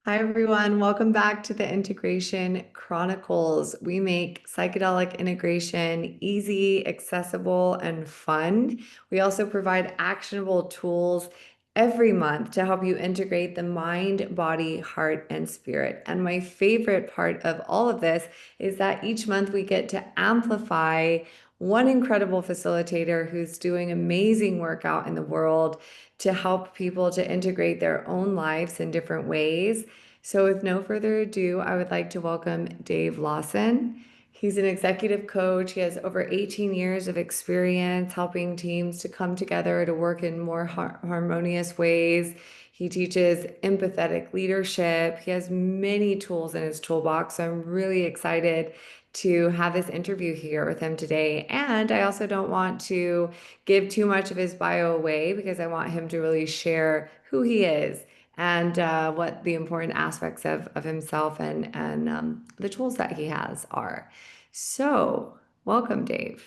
Hi, everyone. Welcome back to the Integration Chronicles. We make psychedelic integration easy, accessible, and fun. We also provide actionable tools every month to help you integrate the mind, body, heart, and spirit. And my favorite part of all of this is that each month we get to amplify one incredible facilitator who's doing amazing work out in the world to help people to integrate their own lives in different ways. So, with no further ado, I would like to welcome Dave Lawson. He's an executive coach. He has over 18 years of experience helping teams to come together to work in more harmonious ways. He teaches empathetic leadership. He has many tools in his toolbox. So I'm really excited to have this interview here with him today. And I also don't want to give too much of his bio away because I want him to really share who he is and what the important aspects of himself and the tools that he has are. So, welcome, Dave.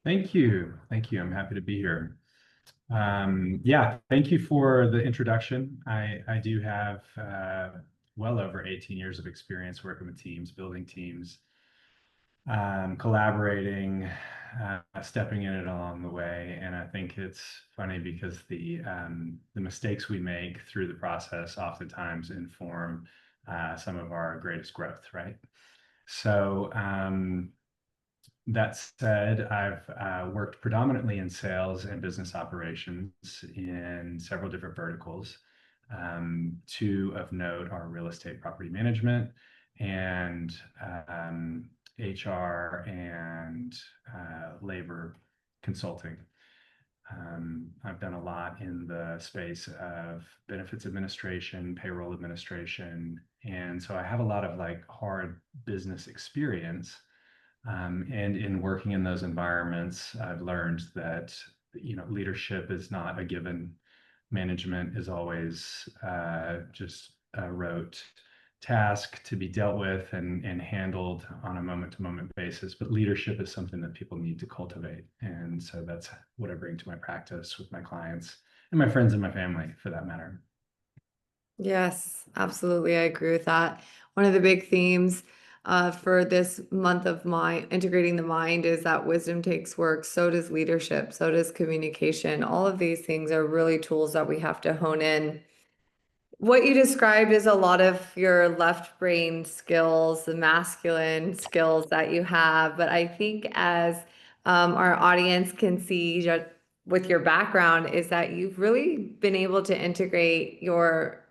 Thank you. Thank you. I'm happy to be here. Yeah, thank you for the introduction. I do have well over 18 years of experience working with teams, building teams, collaborating, stepping in it along the way. And I think it's funny because the mistakes we make through the process oftentimes inform some of our greatest growth, right? So that said, I've worked predominantly in sales and business operations in several different verticals. Two of note are real estate property management and HR and labor consulting. I've done a lot in the space of benefits administration, payroll administration, and so I have a lot of like hard business experience. And in working in those environments, I've learned that leadership is not a given. Management is always just a rote task to be dealt with and handled on a moment-to-moment basis. But leadership is something that people need to cultivate, and so that's what I bring to my practice with my clients and my friends and my family, for that matter. Yes, absolutely. I agree with that. One of the big themes for this month of mind, integrating the mind, is that wisdom takes work. So does leadership. So does communication. All of these things are really tools that we have to hone in. What you described is a lot of your left brain skills, the masculine skills that you have. But I think as our audience can see just with your background, is that you've really been able to integrate your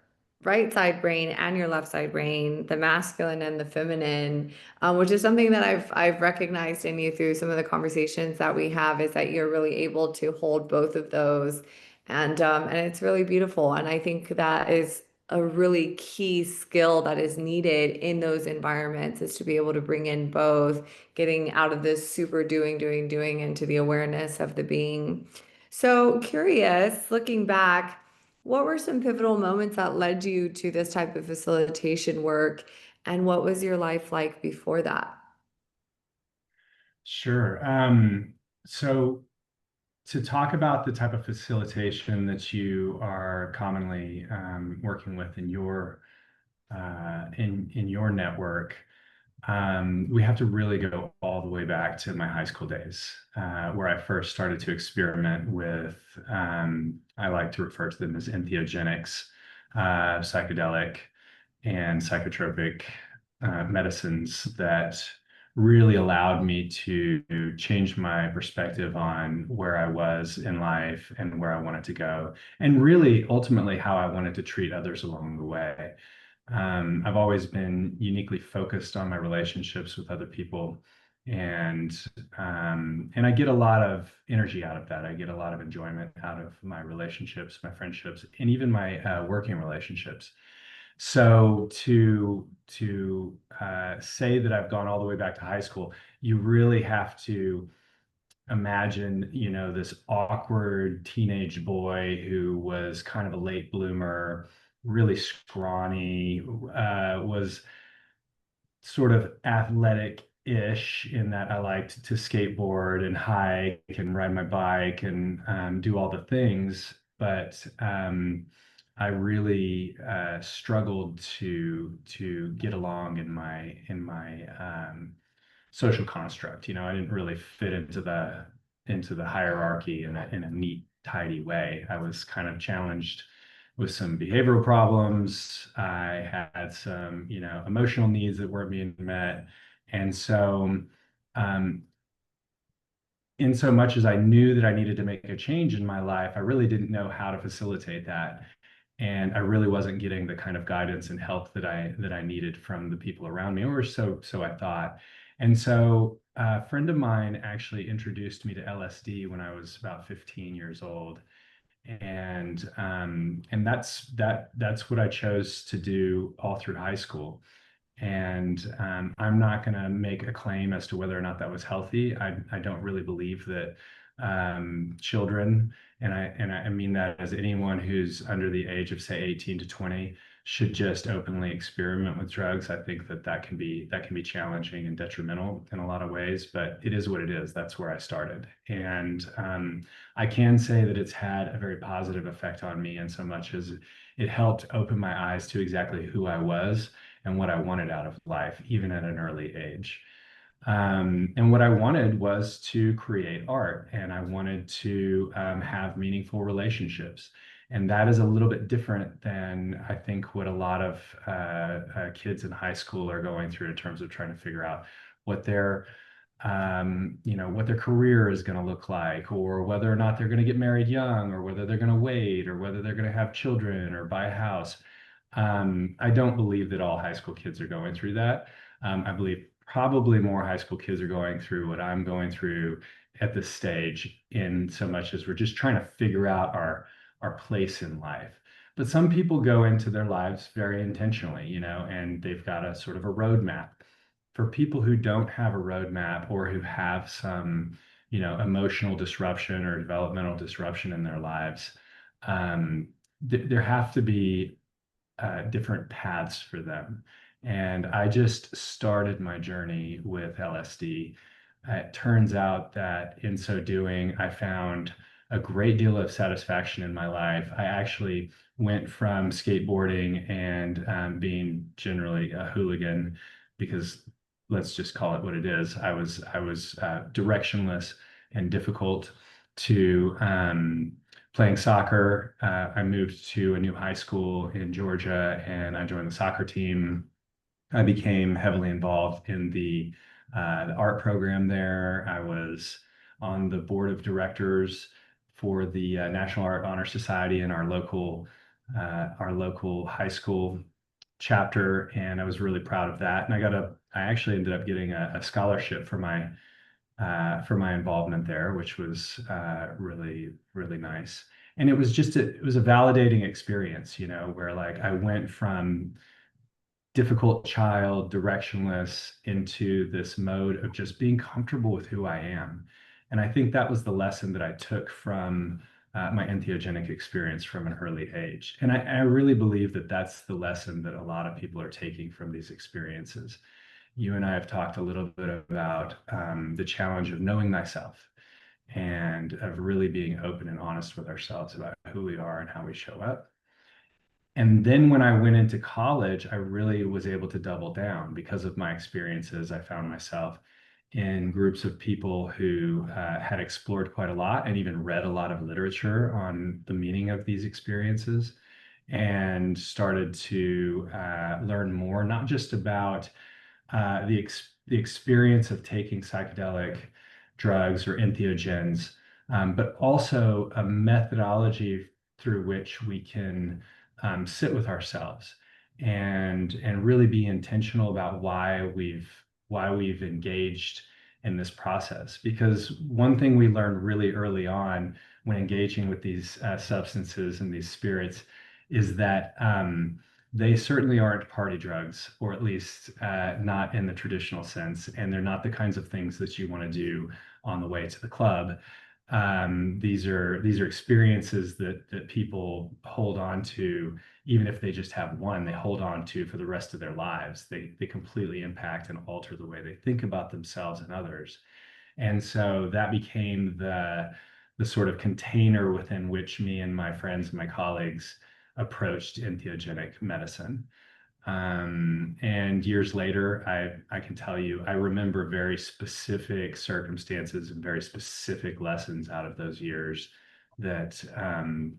right side brain and your left side brain, the masculine and the feminine, which is something that I've recognized in you through some of the conversations that we have, is that you're really able to hold both of those and it's really beautiful. And I think that is a really key skill that is needed in those environments, is to be able to bring in both, getting out of this super doing into the awareness of the being. So curious, looking back, what were some pivotal moments that led you to this type of facilitation work? And what was your life like before that? Sure. So to talk about the type of facilitation that you are commonly working with in your network, we have to really go all the way back to my high school days, where I first started to experiment with, I like to refer to them as entheogenics, psychedelic and psychotropic medicines that really allowed me to change my perspective on where I was in life and where I wanted to go, and really ultimately how I wanted to treat others along the way. I've always been uniquely focused on my relationships with other people, and and I get a lot of energy out of that. I get a lot of enjoyment out of my relationships, my friendships, and even my working relationships. So to say that I've gone all the way back to high school, you really have to imagine, this awkward teenage boy who was kind of a late bloomer, really scrawny, was sort of athletic-ish in that I liked to skateboard and hike and ride my bike and do all the things. But I really struggled to get along in my social construct. You know, I didn't really fit into the hierarchy in a neat, tidy way. I was kind of challenged with some behavioral problems. I had some, you know, emotional needs that weren't being met. And so, um, in so much as I knew that I needed to make a change in my life, I really didn't know how to facilitate that. And I really wasn't getting the kind of guidance and help that I needed from the people around me, or so I thought. And so a friend of mine actually introduced me to LSD when I was about 15 years old. And that's what I chose to do all through high school. And I'm not going to make a claim as to whether or not that was healthy. I don't really believe that children, and I mean that as anyone who's under the age of say 18 to 20, should just openly experiment with drugs. I think that can be challenging and detrimental in a lot of ways, but it is what it is. That's where I started, and I can say that it's had a very positive effect on me, in so much as it helped open my eyes to exactly who I was and what I wanted out of life, even at an early age. And what I wanted was to create art, and I wanted to have meaningful relationships. And that is a little bit different than I think what a lot of kids in high school are going through in terms of trying to figure out what their you know, what their career is going to look like, or whether or not they're going to get married young, or whether they're going to wait, or whether they're going to have children or buy a house. I don't believe that all high school kids are going through that. I believe probably more high school kids are going through what I'm going through at this stage, in so much as we're just trying to figure out our place in life. But some people go into their lives very intentionally, you know, and they've got a sort of a roadmap. For people who don't have a roadmap, or who have some, you know, emotional disruption or developmental disruption in their lives, there have to be different paths for them. And I just started my journey with LSD. It turns out that in so doing, I found a great deal of satisfaction in my life. I actually went from skateboarding and being generally a hooligan, because let's just call it what it is. I was directionless and difficult, to playing soccer. I moved to a new high school in Georgia, and I joined the soccer team. I became heavily involved in the art program there. I was on the board of directors for the National Art Honor Society in our local high school chapter, and I was really proud of that. And I actually ended up getting a scholarship for my involvement there, which was really, really nice. And it was a validating experience, you know, where like I went from difficult child, directionless, into this mode of just being comfortable with who I am. And I think that was the lesson that I took from my entheogenic experience from an early age. And I really believe that that's the lesson that a lot of people are taking from these experiences. You and I have talked a little bit about the challenge of knowing thyself, and of really being open and honest with ourselves about who we are and how we show up. And then when I went into college, I really was able to double down because of my experiences. I found myself in groups of people who had explored quite a lot, and even read a lot of literature on the meaning of these experiences, and started to learn more, not just about the experience of taking psychedelic drugs or entheogens, but also a methodology through which we can sit with ourselves, and really be intentional about why we've engaged in this process. Because one thing we learned really early on when engaging with these substances and these spirits is that they certainly aren't party drugs, or at least not in the traditional sense. And they're not the kinds of things that you want to do on the way to the club. These are experiences that people hold on to, even if they just have one, they hold on to for the rest of their lives. They completely impact and alter the way they think about themselves and others. And so that became the sort of container within which me and my friends and my colleagues approached entheogenic medicine. And years later, I can tell you, I remember very specific circumstances and very specific lessons out of those years that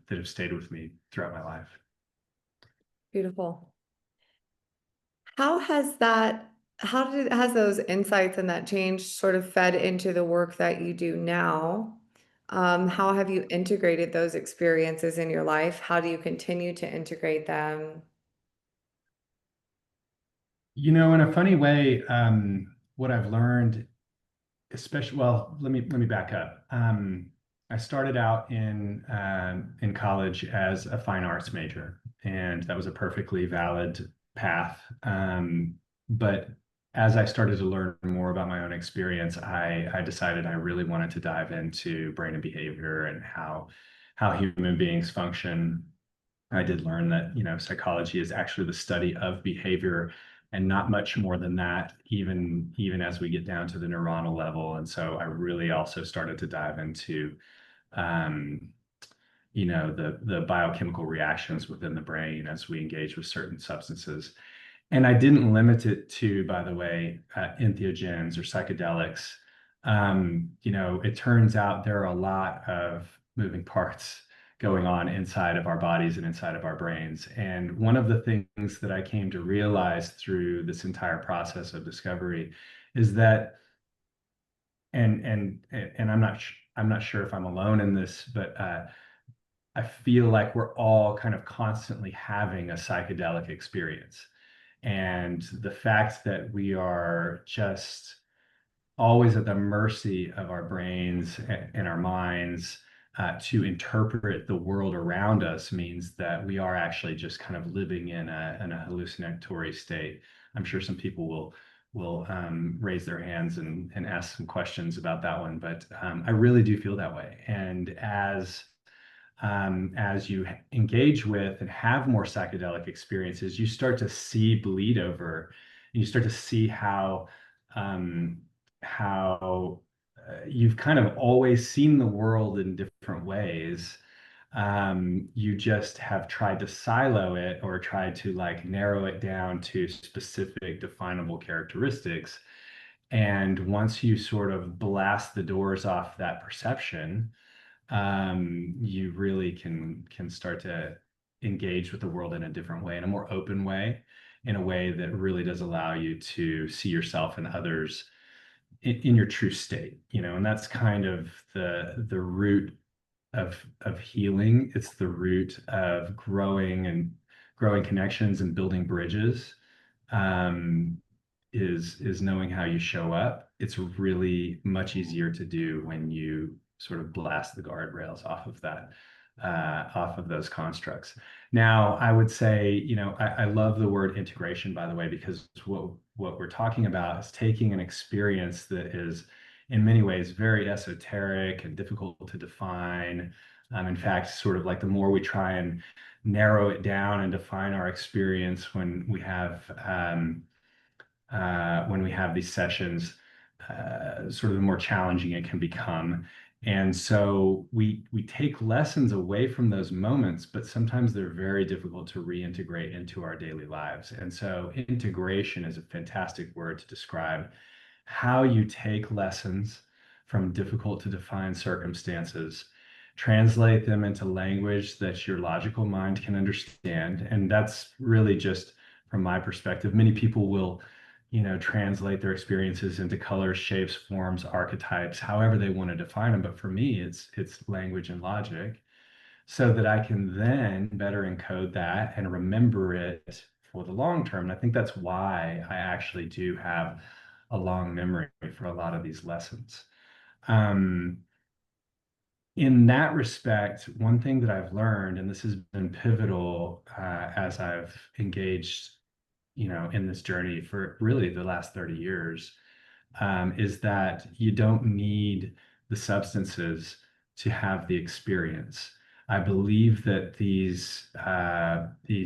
that have stayed with me throughout my life. Beautiful. How has those insights and that change sort of fed into the work that you do now? How have you integrated those experiences in your life? How do you continue to integrate them? You know, in a funny way, what I've learned, especially, well, let me back up. I started out in college as a fine arts major, and that was a perfectly valid path. But as I started to learn more about my own experience, I decided I really wanted to dive into brain and behavior and how human beings function. I did learn that, you know, psychology is actually the study of behavior and not much more than that, even as we get down to the neuronal level. And so I really also started to dive into um, you know, the biochemical reactions within the brain as we engage with certain substances. And I didn't limit it to, by the way, entheogens or psychedelics. You know, it turns out there are a lot of moving parts going on inside of our bodies and inside of our brains. And one of the things that I came to realize through this entire process of discovery is that, and I'm not sure if I'm alone in this, but I feel like we're all kind of constantly having a psychedelic experience. And the fact that we are just always at the mercy of our brains and our minds to interpret the world around us means that we are actually just kind of living in a hallucinatory state. I'm sure some people will raise their hands and ask some questions about that one, but I really do feel that way. And as you engage with and have more psychedelic experiences, you start to see bleed over, and you start to see um, how you've kind of always seen the world in different ways. You just have tried to silo it or tried to like narrow it down to specific definable characteristics. And once you sort of blast the doors off that perception, you really can start to engage with the world in a different way, in a more open way, in a way that really does allow you to see yourself and others in your true state, you know. And that's kind of the root of healing. It's the root of growing connections and building bridges. Um, is knowing how you show up. It's really much easier to do when you sort of blast the guardrails off of those constructs. Now, I would say, you know, I love the word integration, by the way, because what we're talking about is taking an experience that is in many ways very esoteric and difficult to define. In fact, sort of like the more we try and narrow it down and define our experience when we have these sessions, sort of the more challenging it can become. And so we take lessons away from those moments, but sometimes they're very difficult to reintegrate into our daily lives. And so integration is a fantastic word to describe how you take lessons from difficult to define circumstances, translate them into language that your logical mind can understand. And that's really just from my perspective. Many people will, you know, translate their experiences into colors, shapes, forms, archetypes, however they want to define them. But for me, it's language and logic, so that I can then better encode that and remember it for the long term. And I think that's why I actually do have a long memory for a lot of these lessons. Um, in that respect, one thing that I've learned, and this has been pivotal as I've engaged, you know, in this journey for really the last 30 years, is that you don't need the substances to have the experience. I believe that these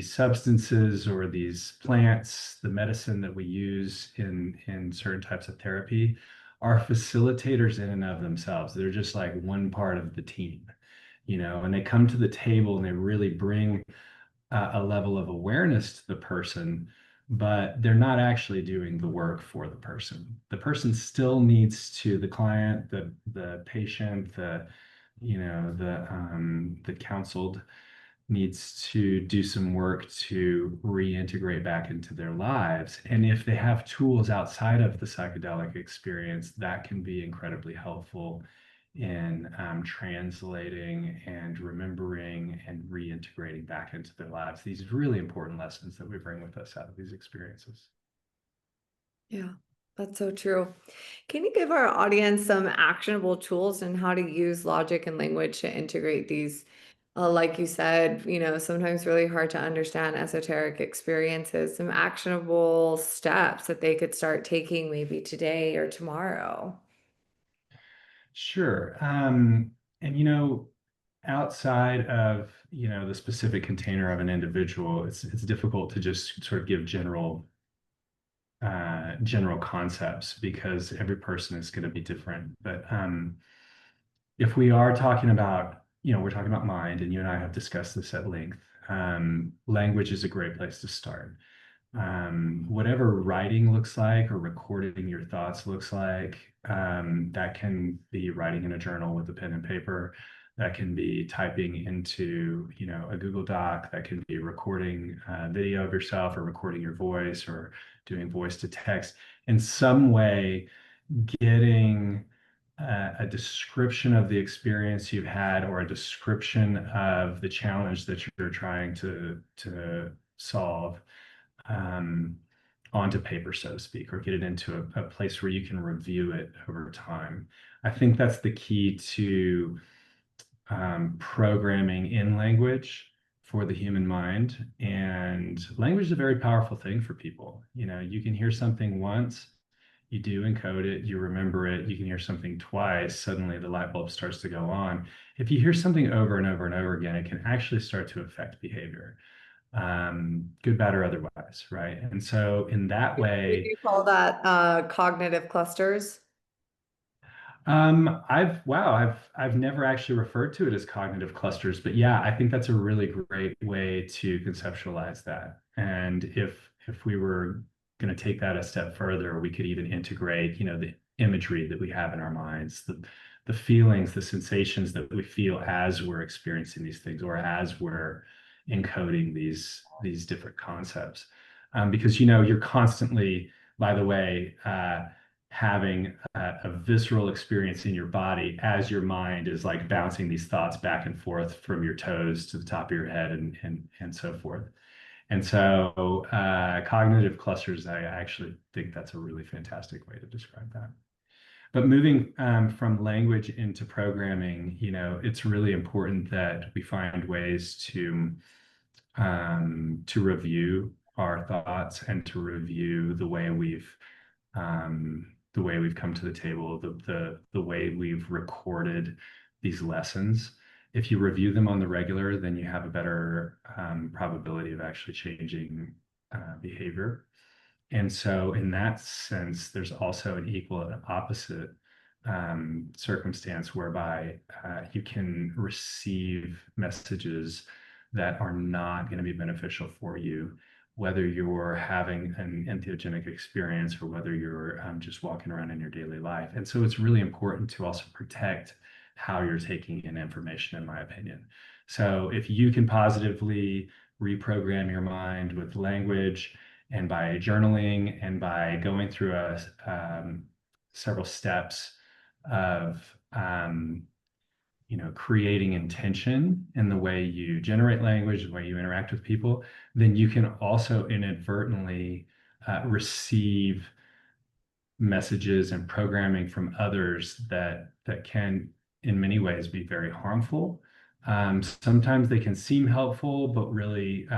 substances or these plants, the medicine that we use in certain types of therapy, are facilitators in and of themselves. They're just like one part of the team, you know, and they come to the table and they really bring a level of awareness to the person, but they're not actually doing the work for the person. The person still needs to, the client, the patient, the counseled needs to do some work to reintegrate back into their lives. And if they have tools outside of the psychedelic experience, that can be incredibly helpful in translating and remembering and reintegrating back into their lives these really important lessons that we bring with us out of these experiences. Yeah, that's so true. Can you give our audience some actionable tools and how to use logic and language to integrate these, like you said, sometimes really hard to understand esoteric experiences, some actionable steps that they could start taking maybe today or tomorrow? Sure. And outside of the specific container of an individual, it's difficult to just sort of give general concepts because every person is going to be different. But if we are talking about, we're talking about mind, and you and I have discussed this at length. Language is a great place to start. Whatever writing looks like or recording your thoughts looks like, that can be writing in a journal with a pen and paper. That can be typing into, a Google Doc. That can be recording video of yourself or recording your voice or doing voice to text. In some way, getting a description of the experience you've had or a description of the challenge that you're trying to solve um, onto paper, so to speak, or get it into a place where you can review it over time. I think that's the key to programming in language for the human mind. And language is a very powerful thing for people. You can hear something once, you do encode it, you remember it, you can hear something twice, suddenly the light bulb starts to go on. If you hear something over and over and over again, it can actually start to affect behavior, good, bad, or otherwise, right? And so in that Would way, you call that cognitive clusters? I've never actually referred to it as cognitive clusters, but yeah, I think that's a really great way to conceptualize that. And if we were going to take that a step further, we could even integrate, the imagery that we have in our minds, the feelings, the sensations that we feel as we're experiencing these things or as we're encoding these different concepts. Because you're constantly, by the way, having a visceral experience in your body as your mind is like bouncing these thoughts back and forth from your toes to the top of your head and so forth. And so cognitive clusters, I actually think that's a really fantastic way to describe that. But moving from language into programming, it's really important that we find ways to review our thoughts and to review the way we've come to the table, the way we've recorded these lessons. If you review them on the regular, then you have a better probability of actually changing behavior. And so, in that sense, there's also an equal and opposite circumstance whereby you can receive messages that are not going to be beneficial for you, whether you're having an entheogenic experience or whether you're just walking around in your daily life. And so, it's really important to also protect how you're taking in information, in my opinion. So, if you can positively reprogram your mind with language, and by journaling and by going through several steps of creating intention in the way you generate language, the way you interact with people, then you can also inadvertently receive messages and programming from others that can in many ways be very harmful. Sometimes they can seem helpful, but really,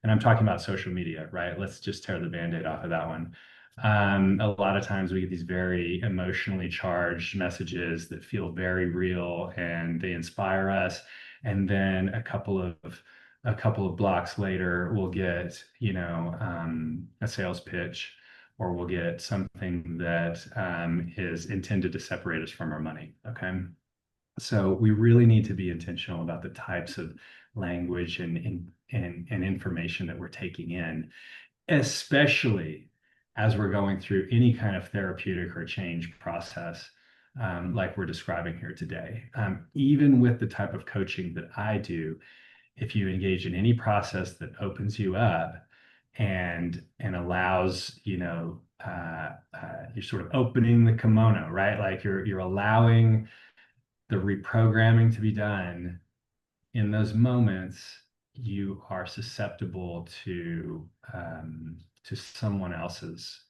and I'm talking about social media, right? Let's just tear the Band-Aid off of that one. A lot of times we get these very emotionally charged messages that feel very real and they inspire us. And then a couple of blocks later, we'll get, a sales pitch, or we'll get something that is intended to separate us from our money. Okay. So we really need to be intentional about the types of language and information that we're taking in, especially as we're going through any kind of therapeutic or change process, like we're describing here today. Even with the type of coaching that I do, if you engage in any process that opens you up and allows, you're sort of opening the kimono, right? Like you're allowing the reprogramming to be done in those moments, you are susceptible to someone else's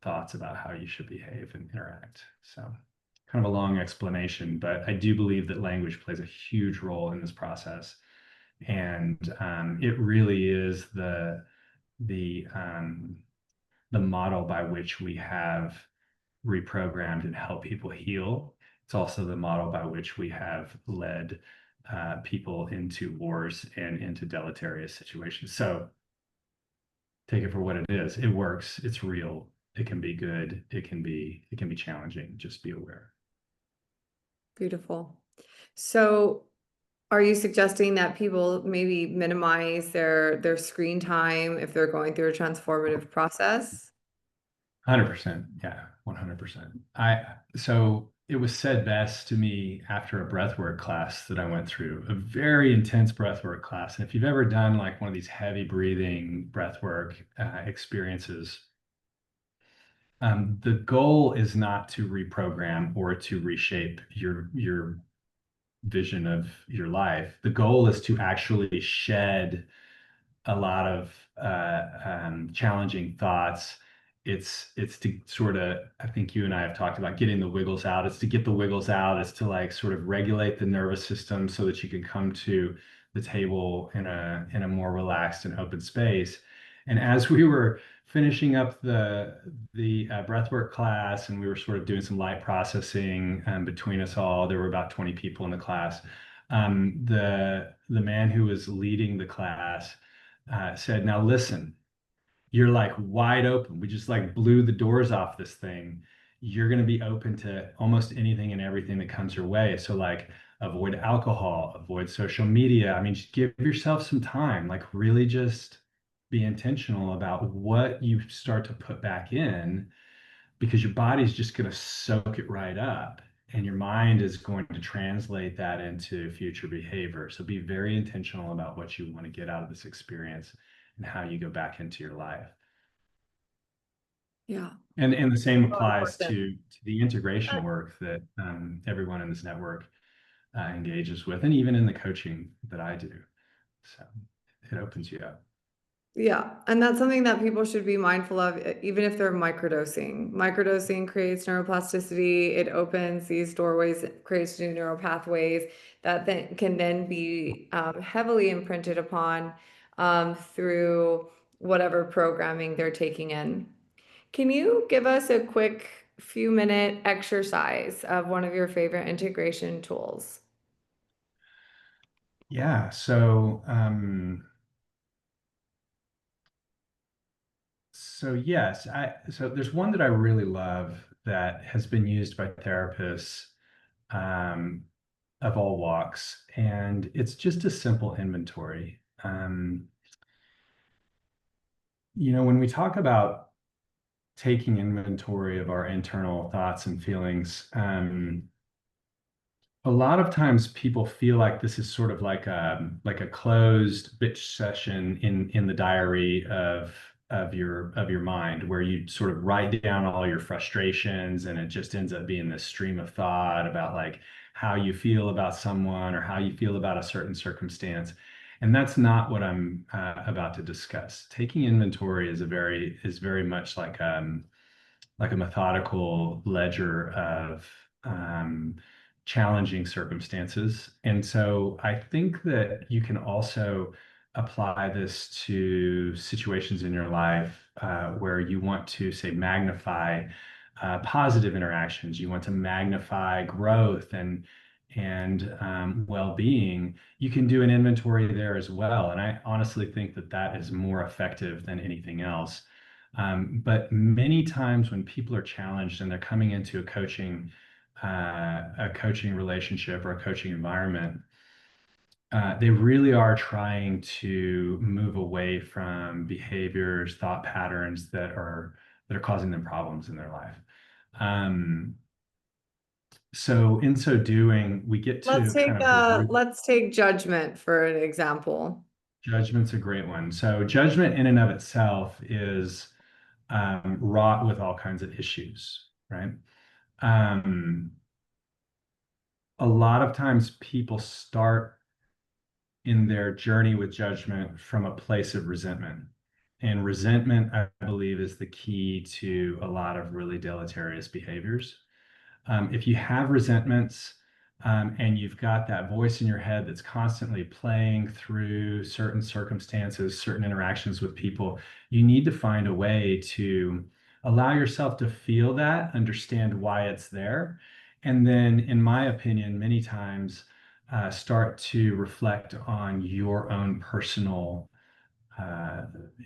thoughts about how you should behave and interact. So kind of a long explanation, but I do believe that language plays a huge role in this process. And it really is the model by which we have reprogrammed and helped people heal. It's also the model by which we have led people into wars and into deleterious situations. So take it for what it is. It works. It's real. It can be good. It can be challenging. Just be aware. Beautiful. So are you suggesting that people maybe minimize their screen time if they're going through a transformative process? 100%. Yeah, 100%. So it was said best to me after a breathwork class that I went through, a very intense breathwork class. And if you've ever done like one of these heavy breathing breathwork experiences, the goal is not to reprogram or to reshape your vision of your life. The goal is to actually shed a lot of challenging thoughts. It's to sort of, I think you and I have talked about getting the wiggles out. It's to get the wiggles out. It's to like sort of regulate the nervous system so that you can come to the table in a more relaxed and open space. And as we were finishing up the breathwork class, and we were sort of doing some light processing between us all, there were about 20 people in the class. The man who was leading the class said, "Now listen, you're like wide open. We just like blew the doors off this thing. You're going to be open to almost anything and everything that comes your way. So like avoid alcohol, avoid social media. I mean, just give yourself some time, like really just be intentional about what you start to put back in, because your body's just going to soak it right up. And your mind is going to translate that into future behavior. So be very intentional about what you want to get out of this experience and how you go back into your life." Yeah. And the same So applies important. to the integration work that everyone in this network engages with, and even in the coaching that I do. So it opens you up. Yeah, and that's something that people should be mindful of, even if they're microdosing. Microdosing creates neuroplasticity. It opens these doorways, it creates new neural pathways that then can be heavily imprinted upon through whatever programming they're taking in. Can you give us a quick few minute exercise of one of your favorite integration tools? Yeah. So yes, so there's one that I really love that has been used by therapists um, of all walks, and it's just a simple inventory. When we talk about taking inventory of our internal thoughts and feelings, a lot of times people feel like this is sort of like a closed bitch session in the diary of your mind, where you sort of write down all your frustrations, and it just ends up being this stream of thought about like how you feel about someone or how you feel about a certain circumstance. And that's not what I'm about to discuss. Taking inventory is very much like a methodical ledger of challenging circumstances. And so I think that you can also apply this to situations in your life where you want to, say, magnify positive interactions. You want to magnify growth and well-being. You can do an inventory there as well. And I honestly think that that is more effective than anything else. But many times when people are challenged and they're coming into a coaching relationship or a coaching environment, they really are trying to move away from behaviors, thought patterns that are causing them problems in their life. Um, so in so doing, we get to kind of group. Let's take judgment for an example. Judgment's a great one. So judgment in and of itself is wrought with all kinds of issues, right? Um, a lot of times people start in their journey with judgment from a place of resentment. And resentment, I believe, is the key to a lot of really deleterious behaviors. If you have resentments and you've got that voice in your head that's constantly playing through certain circumstances, certain interactions with people, you need to find a way to allow yourself to feel that, understand why it's there. And then, in my opinion, many times start to reflect on uh,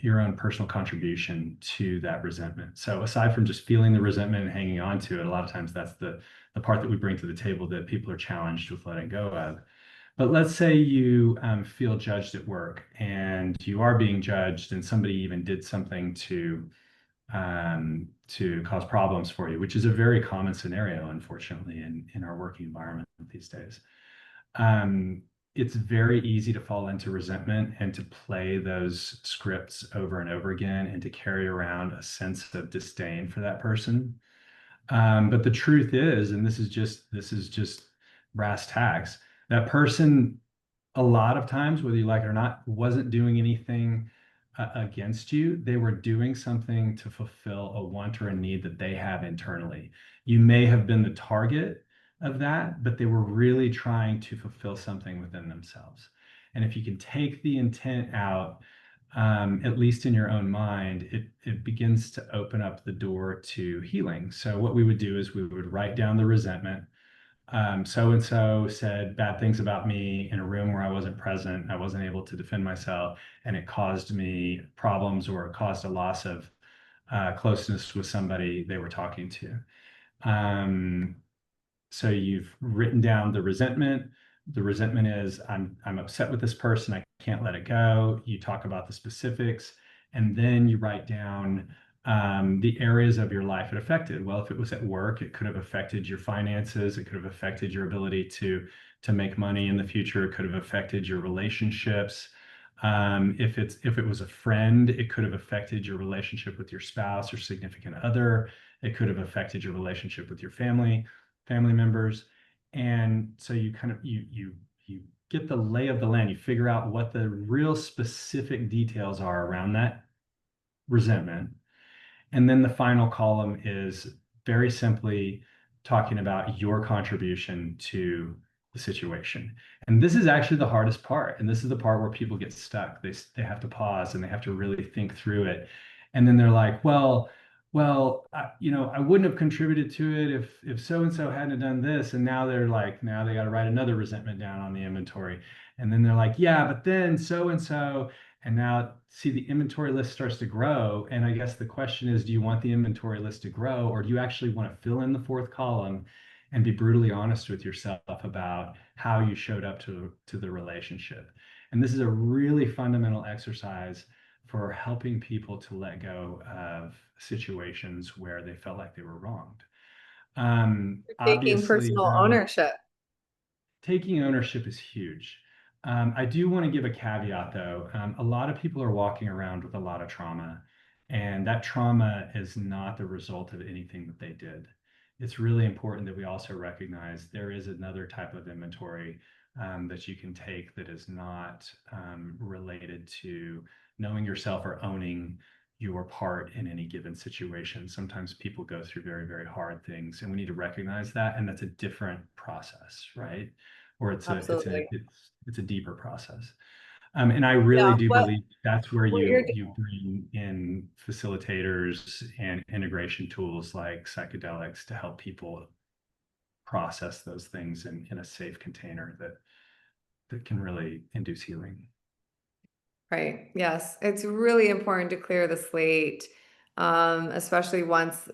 your own personal contribution to that resentment. So aside from just feeling the resentment and hanging on to it, a lot of times that's the part that we bring to the table that people are challenged with letting go of. But let's say you feel judged at work and you are being judged, and somebody even did something to cause problems for you, which is a very common scenario, unfortunately, in our working environment these days. um, it's very easy to fall into resentment and to play those scripts over and over again and to carry around a sense of disdain for that person. But the truth is, and this is just brass tacks, that person a lot of times, whether you like it or not, wasn't doing anything against you. They were doing something to fulfill a want or a need that they have internally. You may have been the target of that, but they were really trying to fulfill something within themselves. And if you can take the intent out, at least in your own mind, it begins to open up the door to healing. So what we would do is we would write down the resentment. So and so said bad things about me in a room where I wasn't present. I wasn't able to defend myself, and it caused me problems or it caused a loss of closeness with somebody they were talking to. Um, so you've written down the resentment. The resentment is I'm upset with this person. I can't let it go. You talk about the specifics, and then you write down the areas of your life it affected. Well, if it was at work, it could have affected your finances. It could have affected your ability to make money in the future. It could have affected your relationships. If it was a friend, it could have affected your relationship with your spouse or significant other. It could have affected your relationship with your family members. And so you kind of you get the lay of the land. You figure out what the real specific details are around that resentment. And then the final column is very simply talking about your contribution to the situation. And this is actually the hardest part. And this is the part where people get stuck. They have to pause and they have to really think through it. And then they're like, I wouldn't have contributed to it if so and so hadn't done this. And now they're like, now they got to write another resentment down on the inventory. And then they're like, yeah, but then so and so. And now, see, the inventory list starts to grow. And I guess the question is, do you want the inventory list to grow, or do you actually want to fill in the fourth column and be brutally honest with yourself about how you showed up to the relationship? And this is a really fundamental exercise for helping people to let go of situations where they felt like they were wronged. Taking Obviously, personal though, ownership. taking ownership is huge. I do want to give a caveat though. A lot of people are walking around with a lot of trauma, and that trauma is not the result of anything that they did. It's really important that we also recognize there is another type of inventory that you can take that is not related to knowing yourself or owning your part in any given situation. Sometimes people go through very, very hard things, and we need to recognize that, and that's a different process, right? Or Absolutely. it's a deeper process. And I Yeah. really do believe that's where What you're you bring in facilitators and integration tools like psychedelics to help people process those things in a safe container that can really induce healing. right. Yes. It's really important to clear the slate, especially once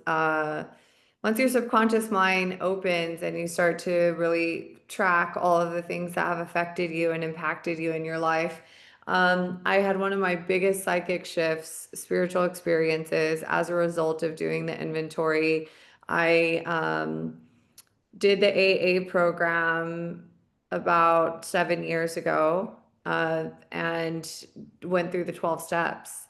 once your subconscious mind opens and you start to really track all of the things that have affected you and impacted you in your life, I had one of my biggest psychic shifts, spiritual experiences as a result of doing the inventory. I did the AA program about 7 years ago, and went through the 12 steps.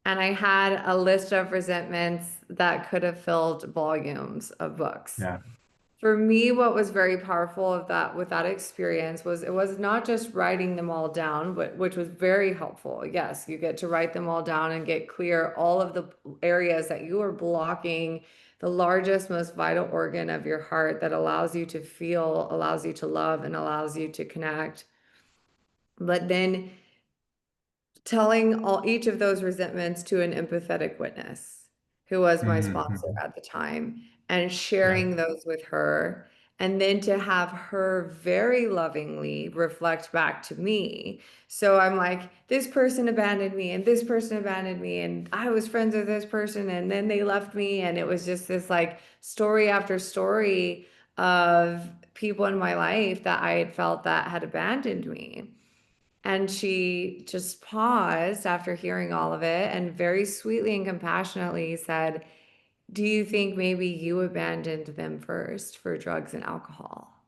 And I had a list of resentments that could have filled volumes of books. Yeah. For me, what was very powerful of that with that experience was it was not just writing them all down, but which was very helpful. Yes, you get to write them all down and get clear all of the areas that you are blocking, the largest, most vital organ of your heart that allows you to feel, allows you to love, and allows you to connect. But then telling all each of those resentments to an empathetic witness who was my sponsor Mhm. at the time and Yeah. sharing those with her, and then to have her very lovingly reflect back to me. So I'm like, this person abandoned me and this person abandoned me and I was friends with this person and then they left me, and it was just this like story after story of people in my life that I had felt that had abandoned me. And she just paused after hearing all of it and very sweetly and compassionately said, do you think maybe you abandoned them first for drugs and alcohol?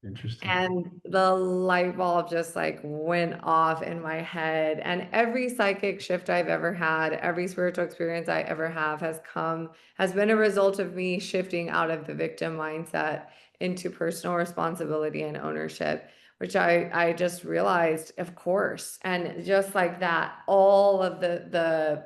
Interesting. And the light bulb just like went off in my head. And every psychic shift I've ever had, every spiritual experience I ever have has been a result of me shifting out of the victim mindset into personal responsibility and ownership, which I just realized, of course. And just like that, all the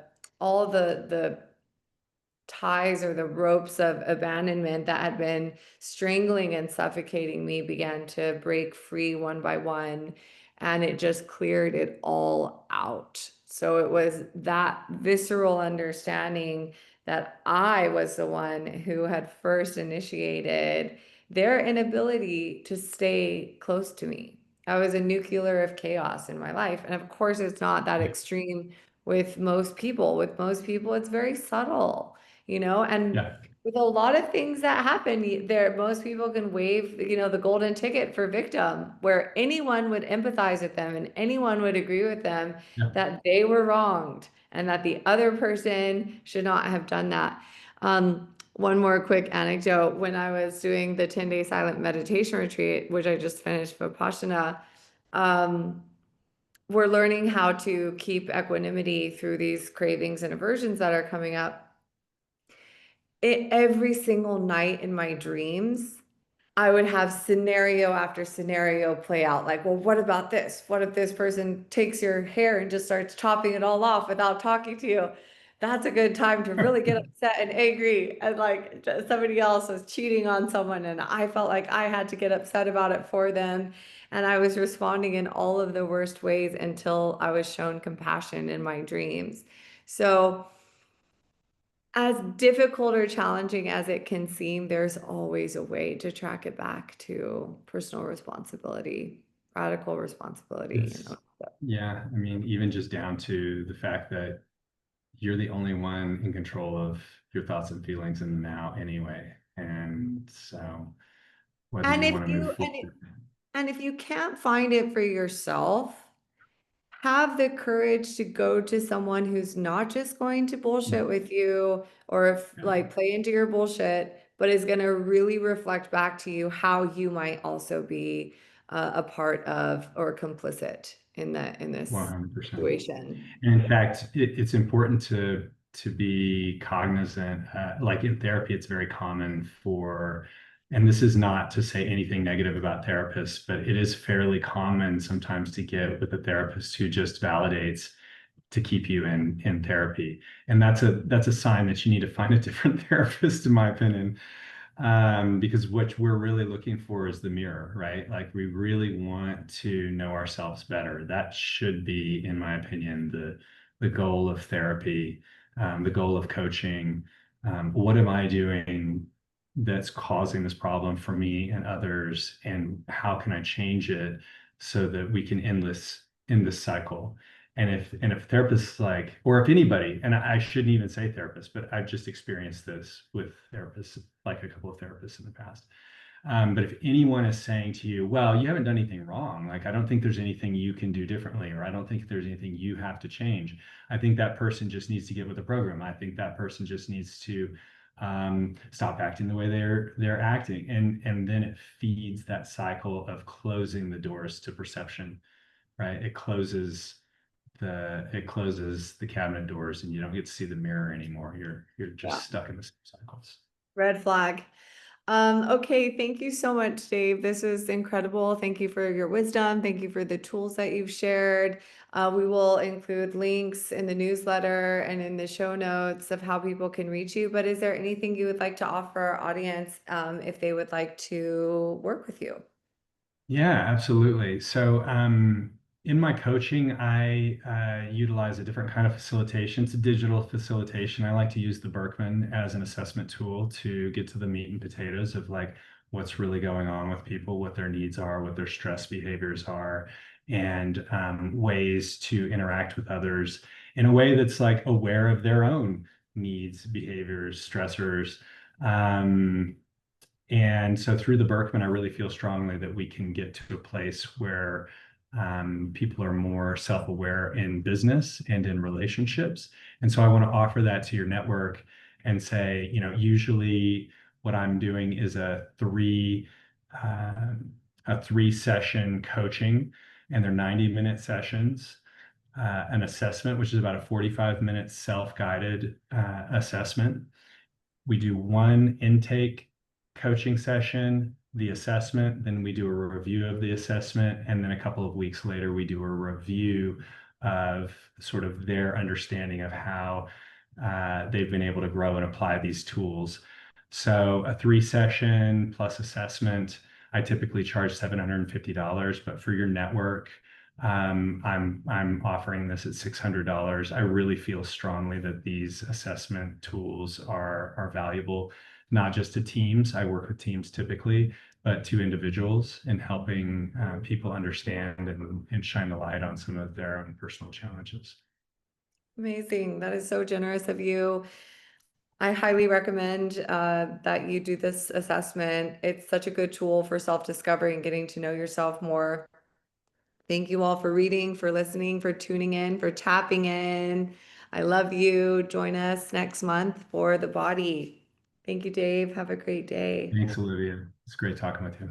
ties or the ropes of abandonment that had been strangling and suffocating me began to break free one by one, and it just cleared it all out. So it was that visceral understanding that I was the one who had first initiated their inability to stay close to me. I was a nuclear of chaos in my life. And of course, it's not that Yeah. extreme with most people. With most people, it's very subtle, and Yeah. with a lot of things that happen there, most people can wave, the golden ticket for victim, where anyone would empathize with them and anyone would agree with them Yeah. that they were wronged and that the other person should not have done that. One more quick anecdote. When I was doing the 10-day silent meditation retreat, which I just finished Vipassana, um, we're learning how to keep equanimity through these cravings and aversions that are coming up. Every single night in my dreams, I would have scenario after scenario play out. Like, well, what about this? What if this person takes your hair and just starts chopping it all off without talking to you? That's a good time to really get upset and angry. And like somebody else was cheating on someone, and I felt like I had to get upset about it for them. And I was responding in all of the worst ways until I was shown compassion in my dreams. So, as difficult or challenging as it can seem, there's always a way to track it back to personal responsibility, radical responsibility. It's, yeah, I mean, even just down to the fact that you're the only one in control of your thoughts and feelings in the now anyway. And so whether And you if want to move you forward. and if you can't find it for yourself, have the courage to go to someone who's not just going to bullshit with you or if Yeah. like play into your bullshit, but is going to really reflect back to you how you might also be a part of or complicit in this 100%. situation. And in fact, it's important to be cognizant. Like in therapy, it's very common for, and this is not to say anything negative about therapists, but it is fairly common sometimes to get with a therapist who just validates to keep you in therapy, and that's a sign that you need to find a different therapist, in my opinion. Because what we're really looking for is the mirror, right? Like we really want to know ourselves better. That should be, in my opinion, the goal of therapy, the goal of coaching. What am I doing that's causing this problem for me and others, and how can I change it so that we can end this cycle? And if therapists like, or if anybody, and I shouldn't even say therapist, but I've just experienced this with therapists, like a couple of therapists in the past. But if anyone is saying to you, well, you haven't done anything wrong, like I don't think there's anything you can do differently, or I don't think there's anything you have to change. I think that person just needs to get with the program. I think that person just needs to stop acting the way they're acting. And then it feeds that cycle of closing the doors to perception, right? It closes the cabinet doors and you don't get to see the mirror anymore. You're Yeah. just stuck in the same cycles. Red flag. Okay, thank you so much, Dave. This was incredible. Thank you for your wisdom. Thank you for the tools that you've shared. We will include links in the newsletter and in the show notes of how people can reach you. But is there anything you would like to offer our audience if they would like to work with you? Yeah, absolutely. So, in my coaching, I utilize a different kind of facilitation. It's a digital facilitation. I like to use the Berkman as an assessment tool to get to the meat and potatoes of like what's really going on with people, what their needs are, what their stress behaviors are, and ways to interact with others in a way that's like aware of their own needs, behaviors, stressors. Um, and so through the Berkman, I really feel strongly that we can get to a place where people are more self-aware in business and in relationships. And so I want to offer that to your network and say, usually what I'm doing is uh, a 3 session coaching, and they're 90-minute sessions. An assessment, which is about a 45-minute self-guided assessment. We do one intake coaching session, the assessment, then we do a review of the assessment, and then a couple of weeks later, we do a review of sort of their understanding of how they've been able to grow and apply these tools. So a 3 session plus assessment, I typically charge $750, but for your network, I'm offering this at $600. I really feel strongly that these assessment tools are valuable, not just to teams. I work with teams typically, but to individuals in helping people understand and shine the light on some of their own personal challenges. Amazing. That is so generous of you. I highly recommend that you do this assessment. It's such a good tool for self-discovery and getting to know yourself more. Thank you all for reading, for listening, for tuning in, for tapping in. I love you. Join us next month for the body. Thank you, Dave. Have a great day. Thanks, Olivia. It's great talking with you.